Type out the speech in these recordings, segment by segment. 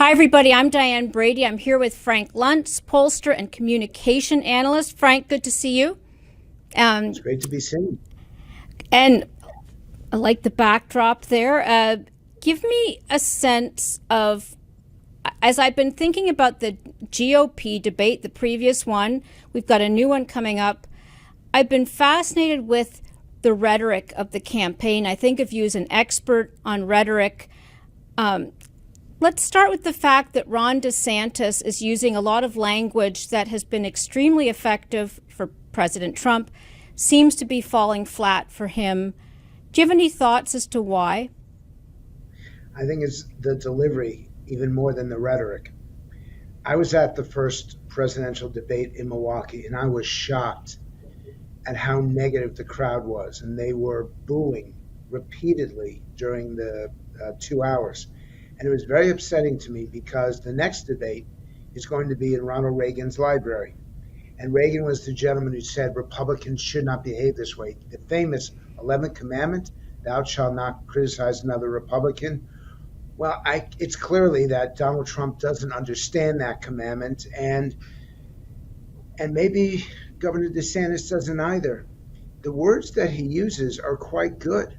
Hi, everybody. I'm Diane Brady. I'm here with Frank Luntz, pollster and communication analyst. Frank, good to see you. It's great to be seen. And I like the backdrop there. Give me a sense of, as I've been thinking about the GOP debate, the previous one, we've got a new one coming up. I've been fascinated with the rhetoric of the campaign. I think of you as an expert on rhetoric. Let's start with the fact that Ron DeSantis is using a lot of language that has been extremely effective for President Trump, seems to be falling flat for him. Do you have any thoughts as to why? I think it's the delivery, even more than the rhetoric. I was at the first presidential debate in Milwaukee, and I was shocked at how negative the crowd was, and they were booing repeatedly during the 2 hours. And it was very upsetting to me because the next debate is going to be in Ronald Reagan's library. And Reagan was the gentleman who said Republicans should not behave this way. The famous 11th commandment, thou shalt not criticize another Republican. Well, it's clearly that Donald Trump doesn't understand that commandment, and maybe Governor DeSantis doesn't either. The words that he uses are quite good.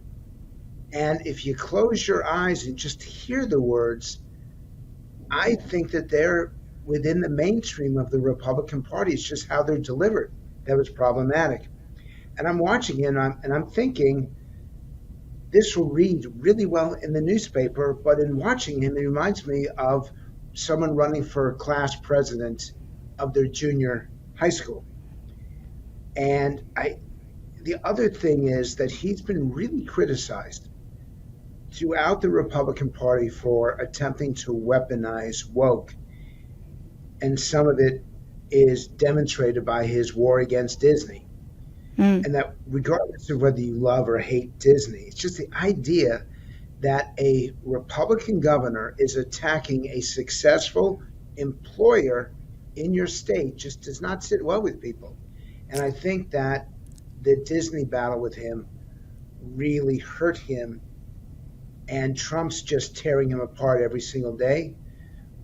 And if you close your eyes and just hear the words, I think that they're within the mainstream of the Republican Party. It's just how they're delivered that was problematic. And I'm watching it, and I'm thinking, this will read really well in the newspaper, but in watching him, it reminds me of someone running for class president of their junior high school. And the other thing is that he's been really criticized throughout the Republican Party for attempting to weaponize woke. And some of it is demonstrated by his war against Disney. And that regardless of whether you love or hate Disney, it's just the idea that a Republican governor is attacking a successful employer in your state just does not sit well with people. And I think that the Disney battle with him really hurt him, and Trump's just tearing him apart every single day.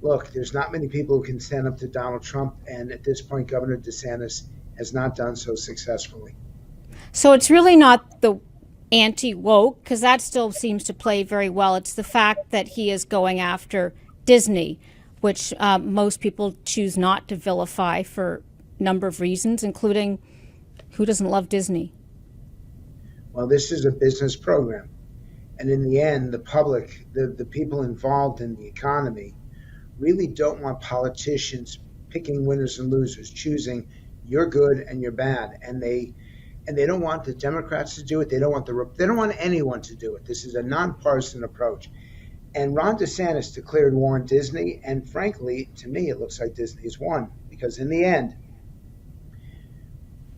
Look, there's not many people who can stand up to Donald Trump, and at this point, Governor DeSantis has not done so successfully. So it's really not the anti-woke, because that still seems to play very well. It's the fact that he is going after Disney, which most people choose not to vilify for a number of reasons, including who doesn't love Disney? Well, this is a business program. And in the end, the public, the people involved in the economy, really don't want politicians picking winners and losers, choosing you're good and you're bad. And they don't want the Democrats to do it. They don't want anyone to do it. This is a nonpartisan approach. And Ron DeSantis declared war on Disney. And frankly, to me, it looks like Disney's won, because in the end,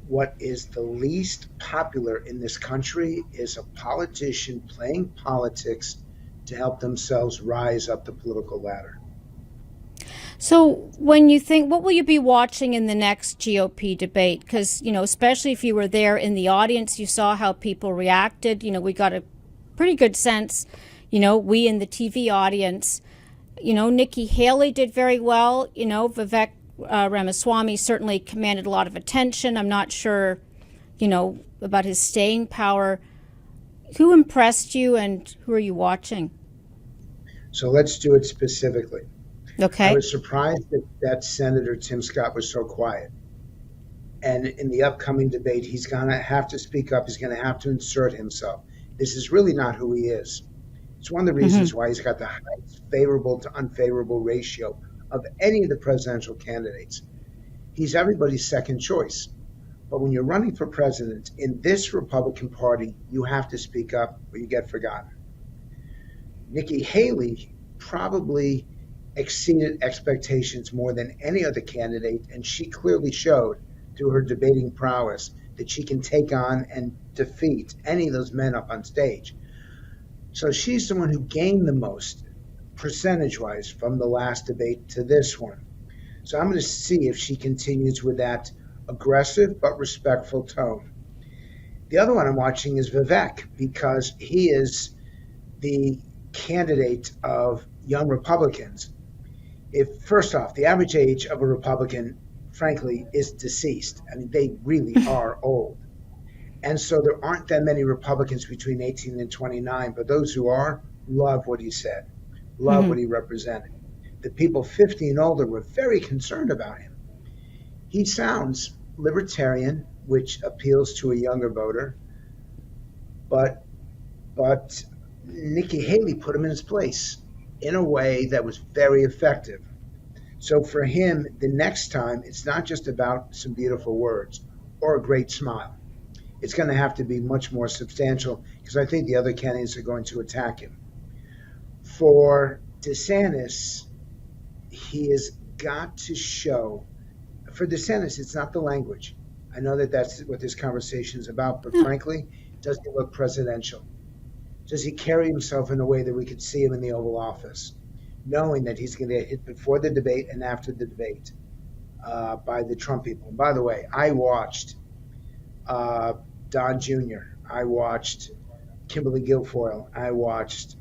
what is the least popular in this country is a politician playing politics to help themselves rise up the political ladder. So when you think, what will you be watching in the next GOP debate? Because, especially if you were there in the audience, you saw how people reacted. We got a pretty good sense, we in the TV audience. Nikki Haley did very well. Vivek Ramaswamy certainly commanded a lot of attention. I'm not sure, about his staying power. Who impressed you, and who are you watching? So let's do it specifically. Okay. I was surprised that Senator Tim Scott was so quiet. And in the upcoming debate, he's going to have to speak up. He's going to have to insert himself. This is really not who he is. It's one of the reasons why he's got the highest favorable to unfavorable ratio of any of the presidential candidates. He's everybody's second choice. But when you're running for president in this Republican Party, you have to speak up or you get forgotten. Nikki Haley probably exceeded expectations more than any other candidate, and she clearly showed through her debating prowess that she can take on and defeat any of those men up on stage. So she's the one who gained the most percentage-wise from the last debate to this one. So I'm going to see if she continues with that aggressive but respectful tone. The other one I'm watching is Vivek, because he is the candidate of young Republicans. If first off, the average age of a Republican, frankly, is deceased. I mean, they really are old. And so there aren't that many Republicans between 18 and 29, but those who are love what he said, love what he represented. The people 50 and older were very concerned about him. He sounds libertarian, which appeals to a younger voter, but Nikki Haley put him in his place in a way that was very effective. So for him, the next time, it's not just about some beautiful words or a great smile. It's going to have to be much more substantial because I think the other candidates are going to attack him. For DeSantis, he has got to show, for DeSantis, it's not the language. I know that that's what this conversation is about, but frankly, does he look presidential? Does he carry himself in a way that we could see him in the Oval Office, knowing that he's going to get hit before the debate and after the debate by the Trump people? And by the way, I watched Don Jr., I watched Kimberly Guilfoyle, I watched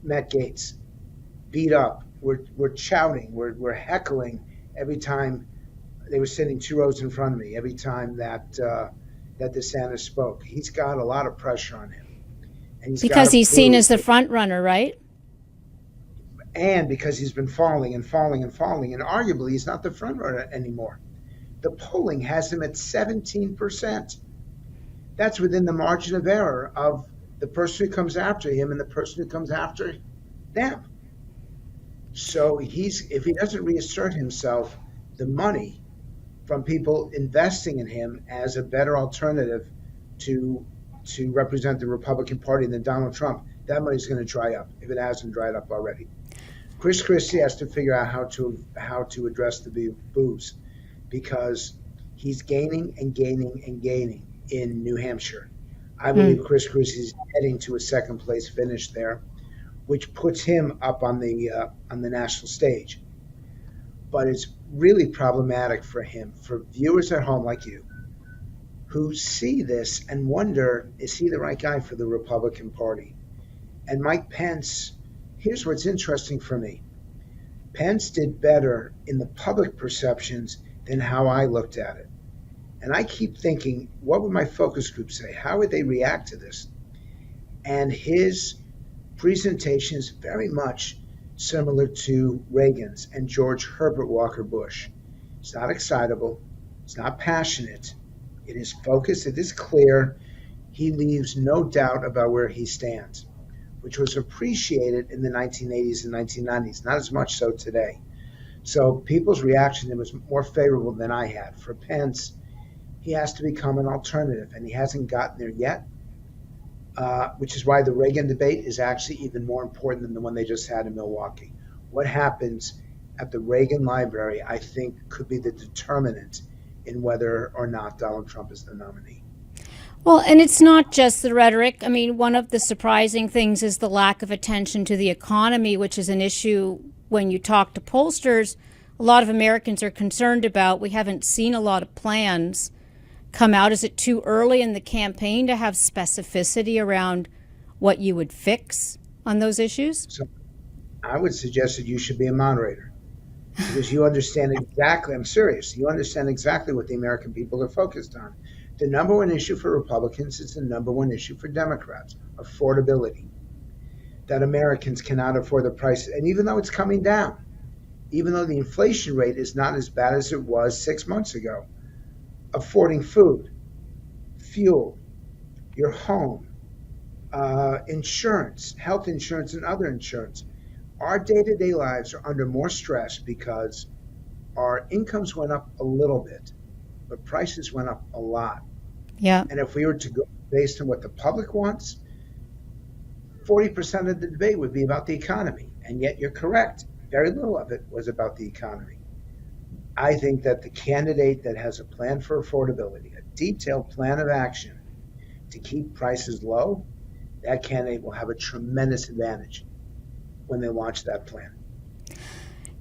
Matt Gaetz beat up. We're shouting, we're heckling every time they were sitting 2 rows in front of me, every time that DeSantis spoke. He's got a lot of pressure on him. And because he's seen as the front runner, right? And because he's been falling and falling and falling, and arguably he's not the front runner anymore. The polling has him at 17%. That's within the margin of error of the person who comes after him and the person who comes after them. So if he doesn't reassert himself, the money from people investing in him as a better alternative to represent the Republican Party than Donald Trump, that money's going to dry up if it hasn't dried up already. Chris Christie has to figure out how to address the boos, because he's gaining and gaining and gaining in New Hampshire. I believe Chris Christie is heading to a second place finish there, which puts him up on the national stage. But it's really problematic for him, for viewers at home like you, who see this and wonder, is he the right guy for the Republican Party? And Mike Pence, here's what's interesting for me. Pence did better in the public perceptions than how I looked at it. And I keep thinking, what would my focus group say? How would they react to this? And his presentation is very much similar to Reagan's and George Herbert Walker Bush. It's not excitable. It's not passionate. It is focused. It is clear. He leaves no doubt about where he stands, which was appreciated in the 1980s and 1990s, not as much so today. So people's reaction to him was more favorable than I had. For Pence, he has to become an alternative, and he hasn't gotten there yet, which is why the Reagan debate is actually even more important than the one they just had in Milwaukee. What happens at the Reagan Library, I think, could be the determinant in whether or not Donald Trump is the nominee. Well, and it's not just the rhetoric. I mean, one of the surprising things is the lack of attention to the economy, which is an issue when you talk to pollsters. A lot of Americans are concerned about. We haven't seen a lot of plans come out. Is it too early in the campaign to have specificity around what you would fix on those issues? So I would suggest that you should be a moderator, because you understand exactly, I'm serious, you understand exactly what the American people are focused on. The number one issue for Republicans is the number one issue for Democrats, affordability. That Americans cannot afford the price. And even though it's coming down, even though the inflation rate is not as bad as it was 6 months ago, affording food, fuel, your home, insurance, health insurance and other insurance. Our day-to-day lives are under more stress because our incomes went up a little bit, but prices went up a lot. Yeah. And if we were to go based on what the public wants, 40% of the debate would be about the economy. And yet you're correct. Very little of it was about the economy. I think that the candidate that has a plan for affordability, a detailed plan of action to keep prices low, that candidate will have a tremendous advantage when they launch that plan.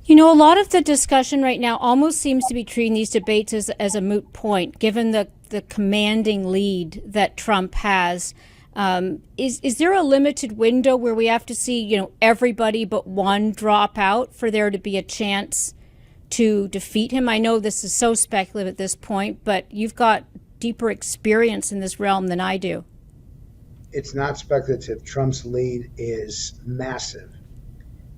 You know, a lot of the discussion right now almost seems to be treating these debates as a moot point, given the commanding lead that Trump has. Is there a limited window where we have to see, everybody but one drop out for there to be a chance to defeat him? I know this is so speculative at this point, but you've got deeper experience in this realm than I do. It's not speculative. Trump's lead is massive.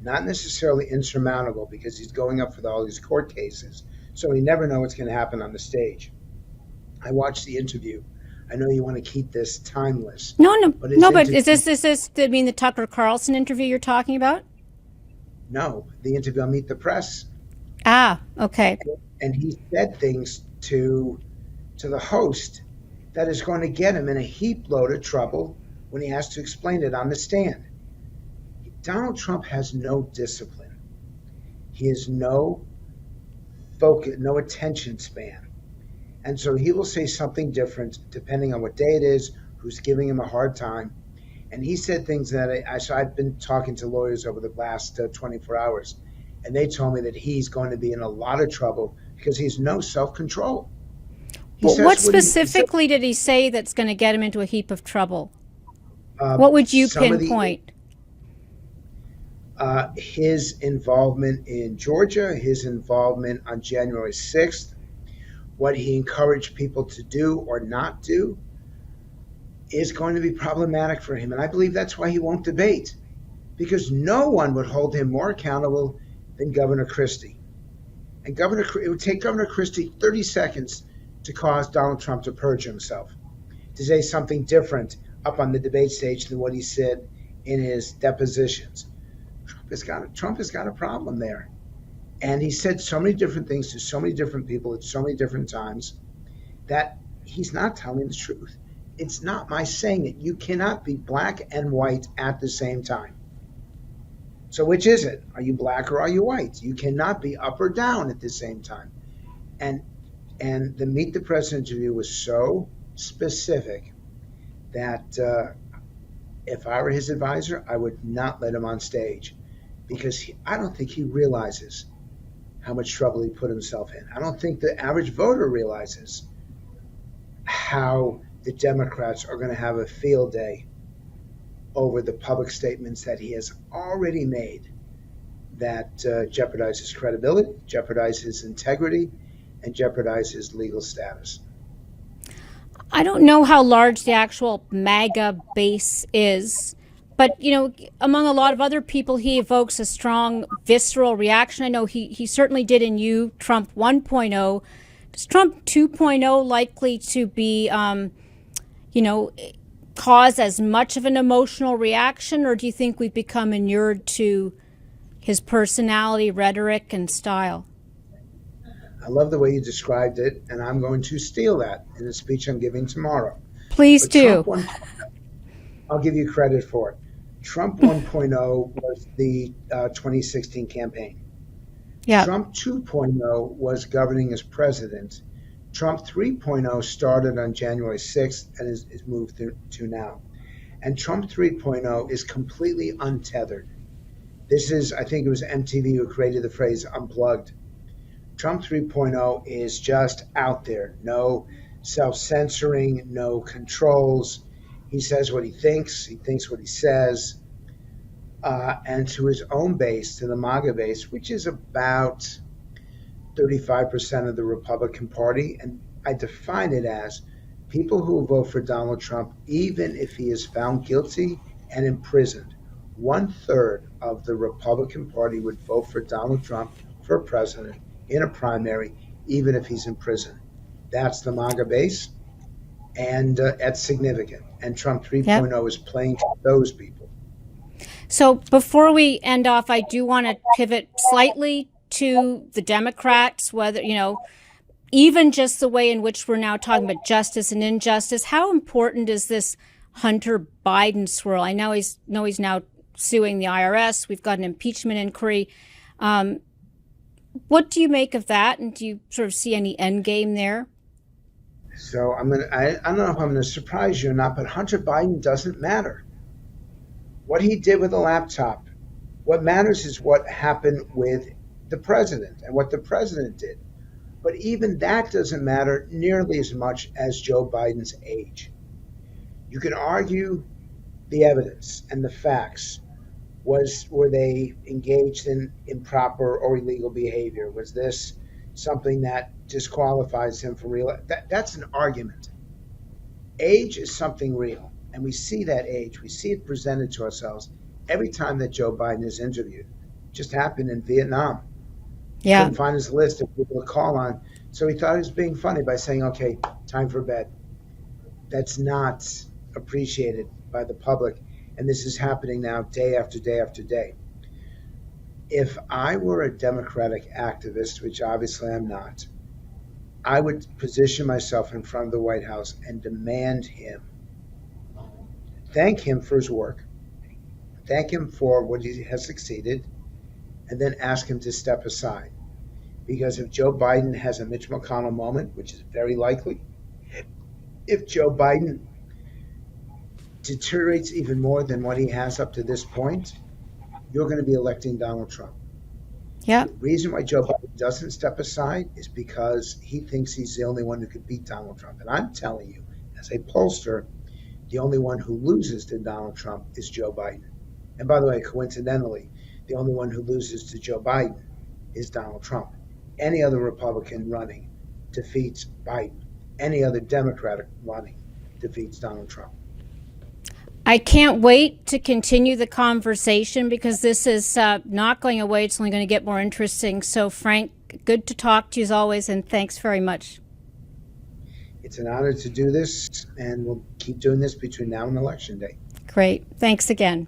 Not necessarily insurmountable because he's going up for all these court cases, so we never know what's going to happen on the stage. I watched the interview. I know you want to keep this timeless. No, but is this the Tucker Carlson interview you're talking about? No, the interview on Meet the Press. Ah, okay. And he said things to the host that is going to get him in a heap load of trouble when he has to explain it on the stand. Donald Trump has no discipline. He has no focus, no attention span. And so he will say something different depending on what day it is, who's giving him a hard time. And he said things that I've been talking to lawyers over the last 24 hours, and they told me that he's going to be in a lot of trouble because he's no self-control. Well, what specifically did he say that's going to get him into a heap of trouble? What would you pinpoint? His involvement in Georgia, his involvement on January 6th, what he encouraged people to do or not do is going to be problematic for him. And I believe that's why he won't debate, because no one would hold him more accountable than Governor Christie. And it would take Governor Christie 30 seconds to cause Donald Trump to purge himself, to say something different up on the debate stage than what he said in his depositions. Trump has got a problem there. And he said so many different things to so many different people at so many different times that he's not telling the truth. It's not my saying it. You cannot be black and white at the same time. So which is it? Are you black or are you white? You cannot be up or down at the same time. And the Meet the President interview was so specific that if I were his advisor, I would not let him on stage, because I don't think he realizes how much trouble he put himself in. I don't think the average voter realizes how the Democrats are going to have a field day over the public statements that he has already made that jeopardize his credibility, jeopardize his integrity, and jeopardize his legal status. I don't know how large the actual MAGA base is, but, among a lot of other people, he evokes a strong visceral reaction. I know he certainly did in you, Trump 1.0. Is Trump 2.0 likely to be, cause as much of an emotional reaction, or do you think we've become inured to his personality, rhetoric, and style? I love the way you described it, and I'm going to steal that in the speech I'm giving tomorrow. Please do. I'll give you credit for it. Trump 1.0 was the 2016 campaign. Yeah. Trump 2.0 was governing as president. Trump 3.0 started on January 6th and is moved to now. And Trump 3.0 is completely untethered. This is, I think it was MTV who created the phrase unplugged. Trump 3.0 is just out there. No self-censoring, no controls. He says what he thinks what he says. And to his own base, to the MAGA base, which is about 35% of the Republican Party. And I define it as people who will vote for Donald Trump, even if he is found guilty and imprisoned. 1/3 of the Republican Party would vote for Donald Trump for president in a primary, even if he's in prison. That's the MAGA base, and that's significant. And Trump 3.0 is playing to those people. So before we end off, I do want to pivot slightly to the Democrats, whether, even just the way in which we're now talking about justice and injustice. How important is this Hunter Biden swirl? I know he's now suing the IRS. We've got an impeachment inquiry. What do you make of that? And do you sort of see any end game there? So I don't know if I'm going to surprise you or not, but Hunter Biden doesn't matter. What he did with the laptop, what matters is what happened with the president and what the president did. But even that doesn't matter nearly as much as Joe Biden's age. You can argue the evidence and the facts. Were they engaged in improper or illegal behavior? Was this something that disqualifies him from real? That's an argument. Age is something real, and we see that age. We see it presented to ourselves every time that Joe Biden is interviewed. It just happened in Vietnam. Yeah. Couldn't find his list of people to call on, so he thought he was being funny by saying, "Okay, time for bed." That's not appreciated by the public, and this is happening now day after day after day. If I were a Democratic activist, which obviously I'm not, I would position myself in front of the White House and demand him, thank him for his work, thank him for what he has succeeded, and then ask him to step aside. Because if Joe Biden has a Mitch McConnell moment, which is very likely, if Joe Biden deteriorates even more than what he has up to this point, you're going to be electing Donald Trump. Yeah. The reason why Joe Biden doesn't step aside is because he thinks he's the only one who could beat Donald Trump. And I'm telling you, as a pollster, the only one who loses to Donald Trump is Joe Biden. And by the way, coincidentally, the only one who loses to Joe Biden is Donald Trump. Any other Republican running defeats Biden. Any other Democratic running defeats Donald Trump. I can't wait to continue the conversation because this is not going away. It's only going to get more interesting. So, Frank, good to talk to you as always, and thanks very much. It's an honor to do this, and we'll keep doing this between now and Election Day. Great. Thanks again.